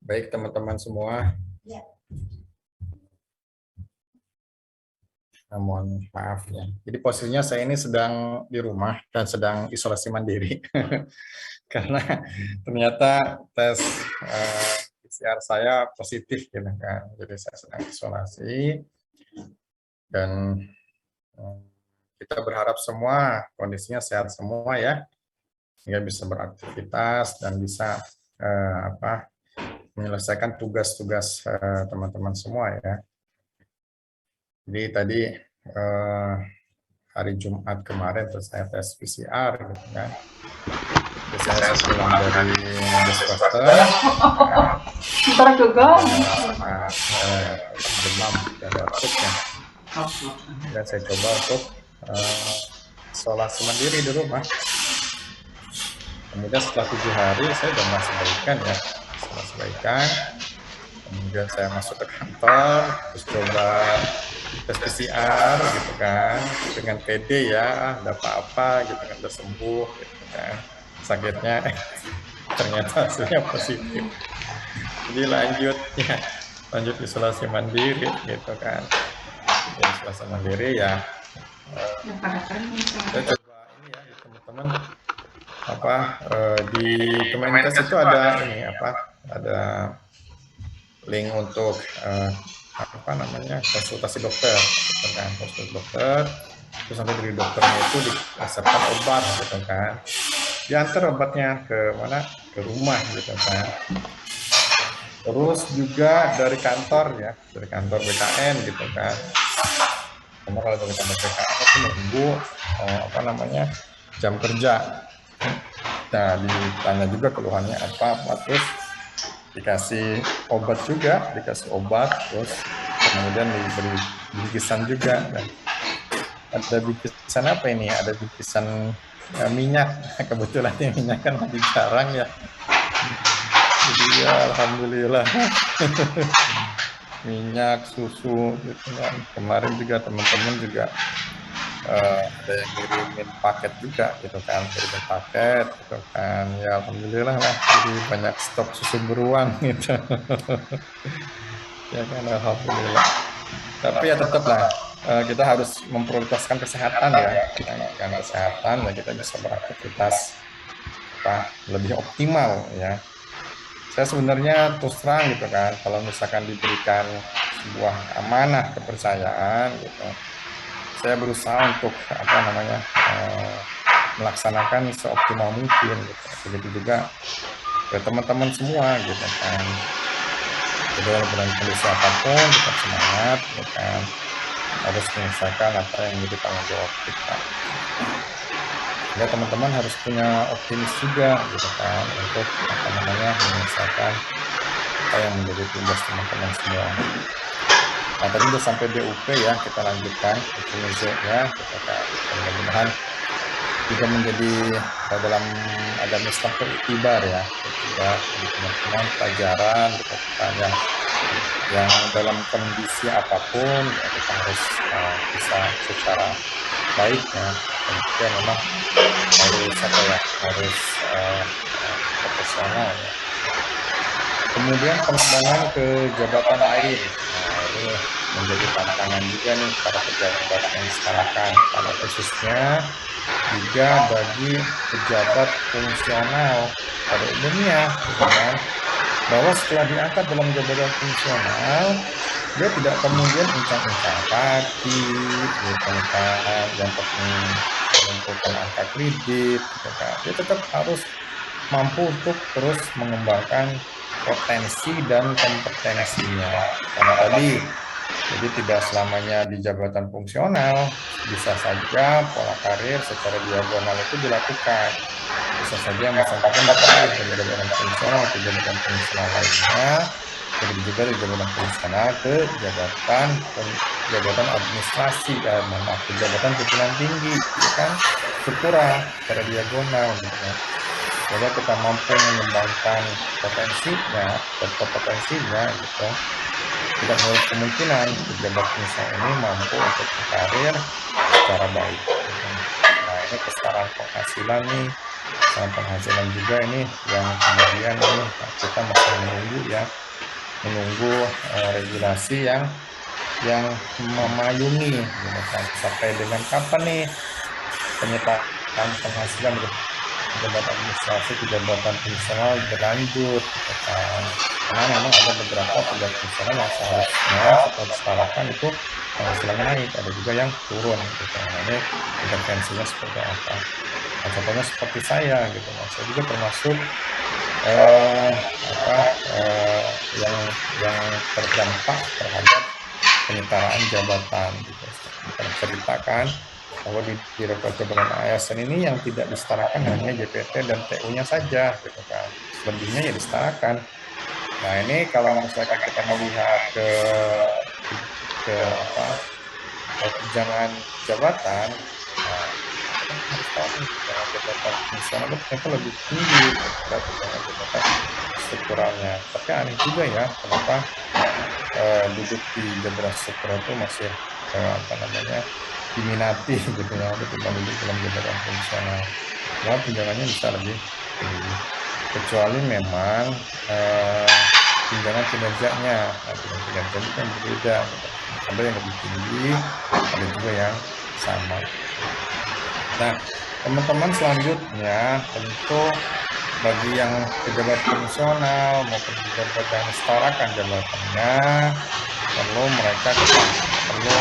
A: Baik teman-teman semua, mohon maaf ya. Jadi posisinya saya ini sedang di rumah dan sedang isolasi mandiri karena ternyata tes PCR saya positif gitu kan. Jadi saya sedang isolasi dan eh, kita berharap semua kondisinya sehat semua ya, sehingga bisa beraktivitas dan bisa menyelesaikan tugas-tugas teman-teman semua ya. Jadi tadi eh, hari Jumat kemarin terus saya tes PCR gitu kan. Terus saya pulang dari Deswester,
B: Ntar juga.
A: demam dan batuk ya. Dan saya coba untuk isolasi mandiri di rumah. Kemudian setelah 7 hari saya sudah merasa baikan ya, merasa baikan. Kemudian saya masuk ke kantor, terus coba tes PCR gitu kan, dengan PD ya, ada apa-apa gitu kan, udah sembuh gitu kan, sakitnya ternyata hasilnya positif. Jadi lanjut isolasi mandiri gitu kan. Jadi isolasi mandiri ya. Saya coba ini ya di teman-teman di Kemenkes itu ada ini ada link untuk konsultasi dokter, gitu kan, konsultasi dokter. Terus nanti dari dokternya itu diresepkan obat gitu kan, diantar obatnya ke mana, ke rumah gitu kan. Terus juga dari kantor ya, dari kantor BKN gitu kan. Karena kalau dari kantor BKN itu nunggu jam kerja. Nah ditanya juga keluhannya apa, terus dikasih obat juga, terus kemudian diberi bingkisan juga. Dan ada bingkisan apa ini? Ada bingkisan minyak. Kebetulan minyak kan lagi jarang ya. Jadi ya alhamdulillah. Minyak, susu gitu kan. Kemarin juga teman-teman juga ada yang ngirimin paket juga gitu kan, kirimin paket gitu kan. Ya alhamdulillah lah. Jadi banyak stok susu beruang gitu. Ya kan alhamdulillah. Tapi ya tetaplah kita harus memprioritaskan kesehatan ya. Dengan kesehatan ya kita bisa beraktivitas lebih optimal ya. Saya sebenarnya terus terang gitu kan, kalau misalkan diberikan sebuah amanah kepercayaan gitu, saya berusaha untuk melaksanakan seoptimal mungkin gitu. Begitu juga ke teman-teman semua gitu kan. Jadi dalam kondisi apapun tetap semangat gitu kan. Harus menyelesaikan apa yang menjadi tanggung jawab kita. Ya teman-teman harus punya optimis juga gitu kan, untuk menyelesaikan apa yang menjadi tugas teman-teman semua. Nah tadi udah sampai DUP ya, kita lanjutkan ya gitu kan. Mudah-mudahan juga menjadi dalam agama Islam itu iktibar ya, iktibar bagi teman-teman, pelajaran gitu kan, yang dalam kondisi apapun ya, kita harus bisa secara baik ya, dan juga memang harus profesional ya. Kemudian pengembangan ke jabatan lain, nah ini menjadi tantangan juga nih para pejabat yang sekarang kan, pada khususnya juga bagi pejabat fungsional pada umumnya, gitu kan, bahwa setelah diangkat dalam jabatan fungsional, dia tidak kemudian uncang-uncang kaki, gitu kan, yang penting mengumpulkan angka kredit, gitu kan. Dia tetap harus mampu untuk terus mengembangkan potensi dan kompetensinya. Karena tadi, jadi tidak selamanya di jabatan fungsional, bisa saja pola karir secara diagonal itu dilakukan. Bisa saja yang bersangkutan beralih dari jabatan fungsional ke jabatan fungsional lainnya, begitu juga dari jabatan fungsional ke jabatan administrasi, ke jabatan pimpinan tinggi, ya kan, struktural secara diagonal gitu kan. Sehingga kita mampu mengembangkan potensinya dan kompetensinya gitu. Tidak menutup kemungkinan pejabat fungsional ini mampu untuk berkarir secara baik. Nah ini kesetaraan penghasilan nih sama penghasilan juga ini yang kemudian ini kita masih menunggu ya, menunggu regulasi yang memayungi gitu kan. Sampai dengan kapan nih penyetaan penghasilan pejabat administrasi ke jabatan fungsional berlanjut gitu kan. Karena memang ada beberapa pejabat fungsional yang seharusnya setelah disetarakan itu penghasilannya naik, ada juga yang turun gitu. Nah, ini intervensinya seperti apa? Nah, contohnya seperti saya gitu. Nah, saya juga termasuk eh, apa yang terdampak terhadap penyetaraan jabatan gitu. Kita ceritakan bahwa di Direktorat Jenderal ASN ini yang tidak disetarakan hanya JPT dan TU-nya saja gitu kan. Selebihnya ya disetarakan. Nah, ini kalau misalkan kita melihat ke apa tunjangan jabatan, nah, kita kan harus tahu nih tunjangan jabatan fungsional itu ternyata lebih tinggi daripada tunjangan jabatan strukturalnya. Tapi aneh juga ya, kenapa duduk di jabatan struktural itu masih apa namanya diminati gitu ya, ketimbang duduk dalam jabatan fungsional. Malah tunjangannya bisa lebih tinggi. Kecuali memang tunjangan kinerjanya, nah, tunjangan kinerja itu kan berbeda. Gitu. Ada yang lebih tinggi, ada juga yang sama. Nah, teman-teman selanjutnya tentu bagi yang pejabat fungsional maupun pejabat yang setarakan jabatannya perlu mereka perlu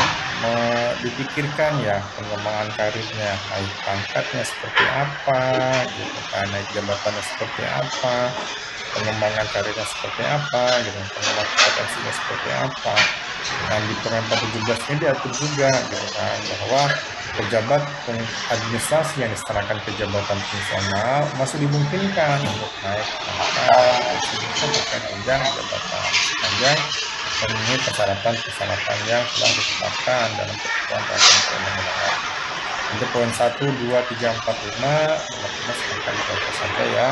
A: dipikirkan ya pengembangan karirnya, naik pangkatnya seperti apa gitu kan, naik jabatannya seperti apa, pengembangan karirnya seperti apa gitu, pengembangan kompetensinya seperti apa. Dan di Permen 417 ini diatur juga gitu kan bahwa pejabat administrasi yang disetarakan ke jabatan fungsional masih dimungkinkan untuk naik pangkat, masih dimungkinkan terkait jenjang jabatan sepanjang memenuhi persyaratan-persyaratan yang telah ditetapkan dalam ketentuan peraturan perundang-undangan. Untuk poin 1, 2, 3, 4, 5, teman-teman silahkan dibaca saja ya.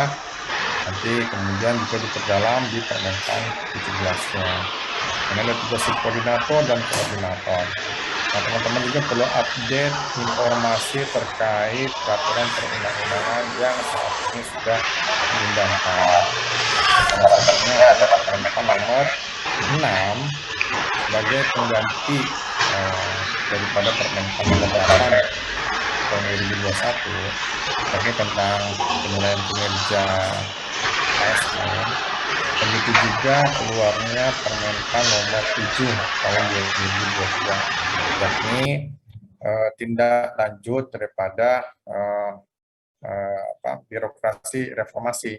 A: Nanti kemudian juga diperdalam di Permenpan 17-nya. Ini ada tugas koordinator dan koordinator. Nah, teman-teman juga perlu update informasi terkait peraturan perundang-undangan yang saat ini sudah diundangkan. Salah satunya adalah Permenpan nomor 6 sebagai pengganti daripada Permenpan nomor 8 tahun 2021 terkait tentang penilaian kinerja ASN. Begitu juga keluarnya Permenpan nomor 7 tahun 2022, yakni tindak lanjut daripada birokrasi reformasi,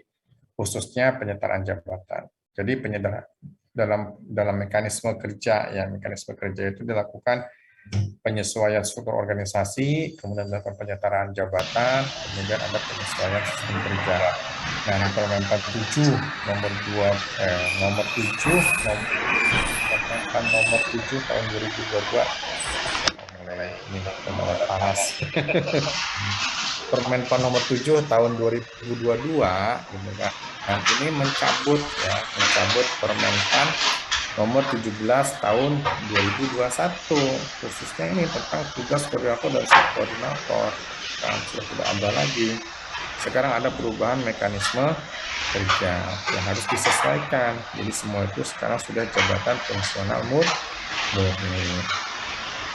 A: khususnya penyetaraan jabatan. Jadi dalam mekanisme kerja, ya mekanisme kerja itu dilakukan penyesuaian struktur organisasi, kemudian dilakukan penyetaraan jabatan, kemudian ada penyesuaian sistem kerja. Nah, di Permen 47 nomor 2 nomor 7 nomor 7 tahun 2022 mulai ini mulai panas. Permenpan nomor 7 tahun 2022 gitu kan. Nah, ini mencabut Permenpan nomor 17 tahun 2021 khususnya ini tentang tugas koordinator dan subkoordinator. Kan sudah tidak ada lagi. Sekarang ada perubahan mekanisme kerja yang harus disesuaikan. Jadi semua itu sekarang sudah jabatan fungsional murni.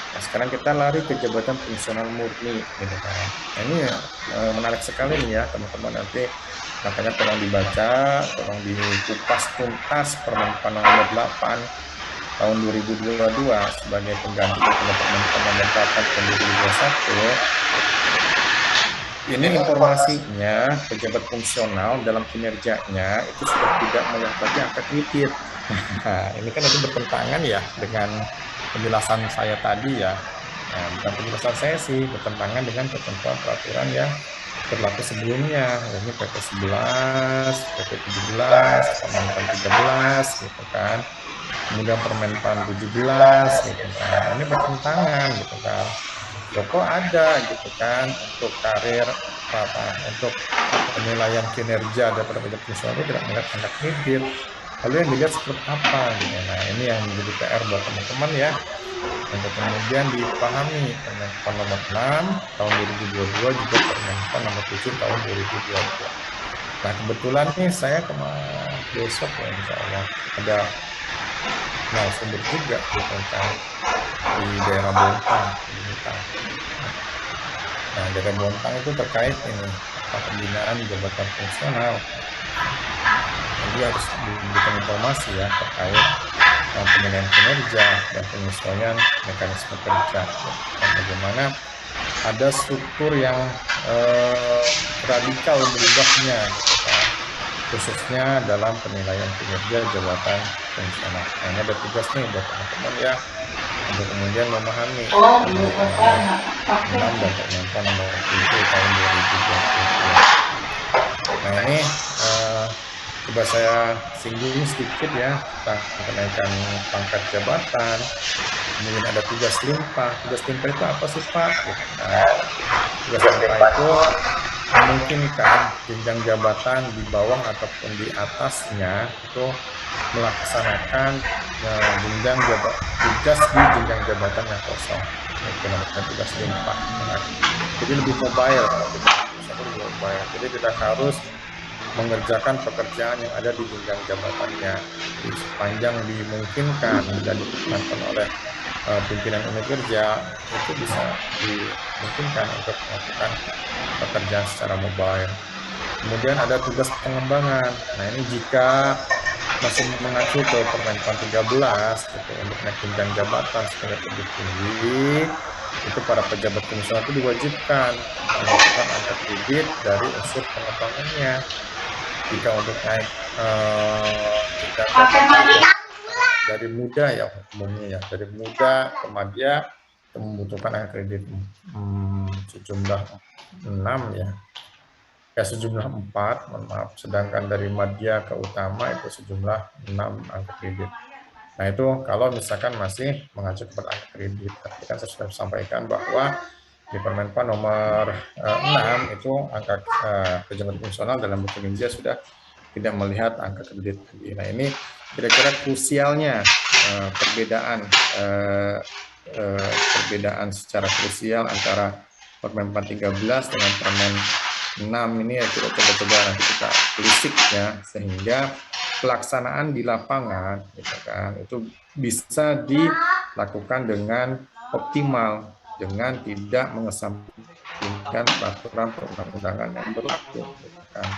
A: Nah, sekarang kita lari ke jabatan fungsional murni gitu kan. Nah, ini menarik sekali nih ya teman-teman, nanti makanya tolong dibaca, tolong dikupas tuntas Permenpan nomor 8 tahun 2022 sebagai pengganti daripada Permenpan nomor 8 tahun 2021. Ini informasinya pejabat fungsional dalam kinerjanya itu sudah tidak melihat lagi angka kredit. Nah, ini kan itu bertentangan ya dengan penjelasan saya tadi ya. Nah, bukan penjelasan saya sih, bertentangan dengan ketentuan peraturan yang berlaku sebelumnya. Ini PP 11, PP 17, Permenpan 13 gitu kan. Kemudian Permenpan 17 gitu kan. Ini bertentangan gitu kan. Joko ada gitu kan untuk karir untuk penilaian kinerja daripada pejabat fungsional itu tidak melihat tanda kredit. Lalu yang dilihat seperti apa gitu. Nah, ini yang menjadi PR buat teman-teman ya. Untuk kemudian dipahami Permenpan nomor 6 tahun 2022 juga Permenpan nomor 7 tahun 2022. Nah kebetulan nih saya besok ya insya Allah ada narasumber juga gitu kan di daerah Bontang, di Bontang. Nah daerah Bontang itu terkait ini pembinaan jabatan fungsional. Jadi harus diberikan informasi ya terkait penilaian kinerja dan penyesuaian mekanisme kerja. Dan bagaimana ada struktur yang radikal berubahnya, khususnya dalam penilaian kinerja jabatan fungsional. Nah, ini ada tugas nih buat teman-teman ya untuk kemudian memahami
B: Oh, iya, Bapak.
A: 6 dan Permenpan nomor 7 tahun 2022. Nah ini coba saya singgung sedikit ya tentang kenaikan pangkat jabatan. Kemudian ada tugas limpah. Tugas limpah itu apa sih Pak? Nah, tugas limpah itu memungkinkan jenjang jabatan di bawah ataupun di atasnya itu melaksanakan tugas di jenjang jabatan yang kosong. Itu namanya tugas limpah. Jadi lebih mobile kalau kita lebih mobile. Jadi tidak harus mengerjakan pekerjaan yang ada di jenjang jabatannya. Jadi sepanjang dimungkinkan dan diperkenankan oleh pimpinan unit kerja itu bisa dimungkinkan untuk melakukan pekerjaan secara mobile. Kemudian ada tugas pengembangan. Nah ini jika masih mengacu ke Permenpan 13 gitu, untuk naik jenjang jabatan supaya lebih tinggi, itu para pejabat fungsional itu diwajibkan melakukan angka kredit dari unsur pengembangannya. Jika untuk naik jenjang jabatan dari muda ya umumnya ya, dari muda ke madya itu membutuhkan angka kredit sejumlah 6 ya. Sejumlah 4, mohon maaf. Sedangkan dari madya ke utama itu sejumlah 6 angka kredit. Nah itu kalau misalkan masih mengacu kepada angka kredit. Tapi kan saya sudah sampaikan bahwa di Permenpan nomor 6 itu angka pejabat fungsional dalam bentuk Indonesia sudah tidak melihat angka kredit. Nah ini kira-kira krusialnya perbedaan secara krusial antara Permenpan 13 dengan Permen 6 ini ya kita coba nanti kita telisik ya sehingga pelaksanaan di lapangan gitu kan itu bisa dilakukan dengan optimal dengan tidak mengesampingkan peraturan perundang-undangan yang berlaku gitu kan.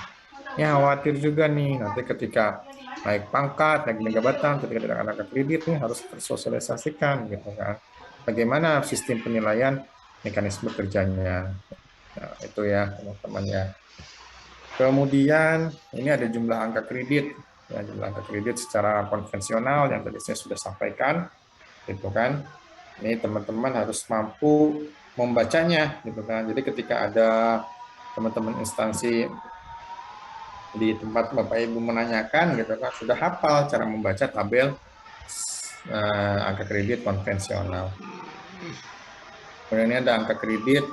A: Ini khawatir juga nih nanti ketika naik pangkat, naik jabatan, ketika tidak ada kredit nih harus tersosialisasikan gitu kan. Bagaimana sistem penilaian mekanisme kerjanya. Nah, itu ya teman-teman ya. Kemudian ini ada jumlah angka kredit, ya, jumlah angka kredit secara konvensional yang tadi saya sudah sampaikan, gitu kan. Ini teman-teman harus mampu membacanya, gitu kan. Jadi ketika ada teman-teman instansi di tempat Bapak Ibu menanyakan, gitu kan, sudah hafal cara membaca tabel angka kredit konvensional. Kemudian ini ada angka kredit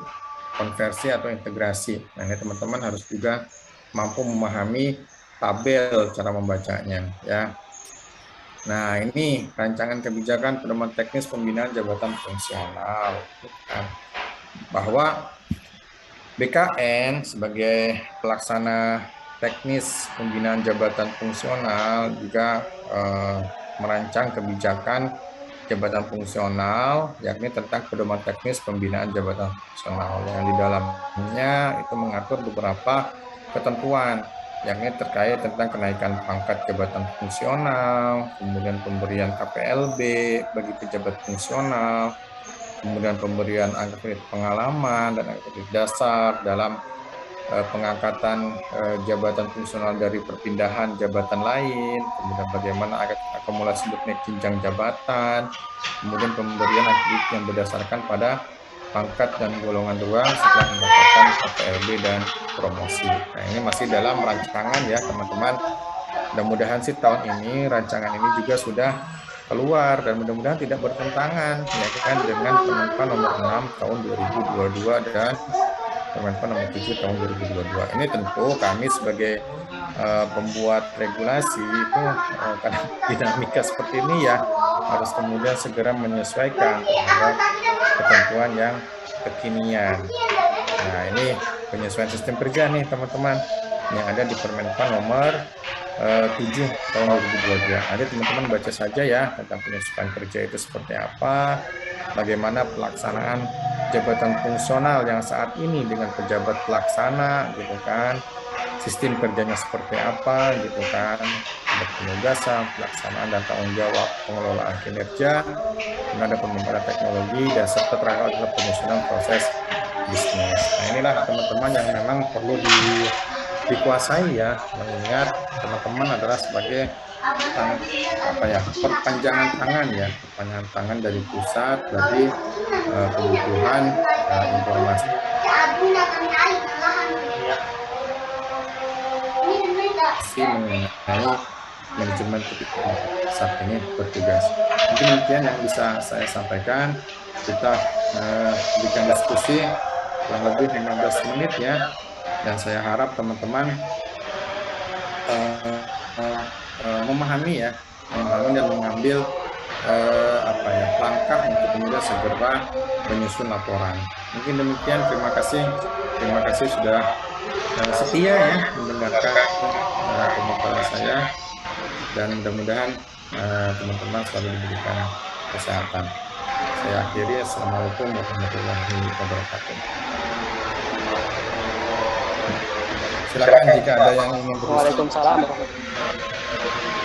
A: konversi atau integrasi. Nah, ini teman-teman harus juga mampu memahami tabel cara membacanya ya. Nah, ini rancangan kebijakan pedoman teknis pembinaan jabatan fungsional bahwa BKN sebagai pelaksana teknis pembinaan jabatan fungsional juga merancang kebijakan jabatan fungsional, yakni tentang pedoman teknis pembinaan jabatan fungsional yang di dalamnya itu mengatur beberapa ketentuan, yakni terkait tentang kenaikan pangkat jabatan fungsional, kemudian pemberian KPLB bagi pejabat fungsional, kemudian pemberian angka kredit pengalaman dan angka kredit dasar dalam pengangkatan jabatan fungsional dari perpindahan jabatan lain, kemudian bagaimana akumulasi naik jenjang jabatan, kemudian pemberian kredit yang berdasarkan pada pangkat dan golongan 2 setelah mendapatkan KPLB dan promosi. Nah ini masih dalam rancangan ya teman-teman. Mudah-mudahan sih tahun ini rancangan ini juga sudah keluar dan mudah-mudahan tidak bertentangan ya kan dengan Permenpan nomor 6 tahun 2022 dan Permenpan nomor 7 tahun 2022. Ini tentu kami sebagai pembuat regulasi itu karena dinamika seperti ini ya harus kemudian segera menyesuaikan terhadap ketentuan yang kekinian. Nah, ini penyesuaian sistem kerja nih teman-teman yang ada di Permenpan nomor 7 tahun 2022. Nanti teman-teman baca saja ya tentang penyesuaian kerja itu seperti apa, bagaimana pelaksanaan jabatan fungsional yang saat ini dengan pejabat pelaksana gitu kan, sistem kerjanya seperti apa gitu kan, ada penugasan, pelaksanaan dan tanggung jawab pengelolaan kinerja, kemudian ada pembentukan teknologi dan serta terkait dengan penyusunan proses bisnis. Nah, inilah teman-teman yang memang perlu dikuasai ya, mengingat teman-teman adalah sebagai perpanjangan tangan ya, perpanjangan tangan dari pusat bagi kebutuhan informasi mengenai manajemen ketika saat ini bertugas. Mungkin demikian yang bisa saya sampaikan. Kita berikan diskusi kurang lebih 15 menit ya, dan saya harap teman-teman memahami dan mengambil langkah untuk kemudian segera menyusun laporan. Mungkin demikian. Terima kasih sudah setia ya mendengarkan pemaparan saya, dan mudah-mudahan teman-teman selalu diberikan kesehatan. Saya akhiri. Assalamualaikum warahmatullahi wabarakatuh. Silakan jika ada yang ingin berusaha.
C: Waalaikumsalam warahmatullahi wabarakatuh.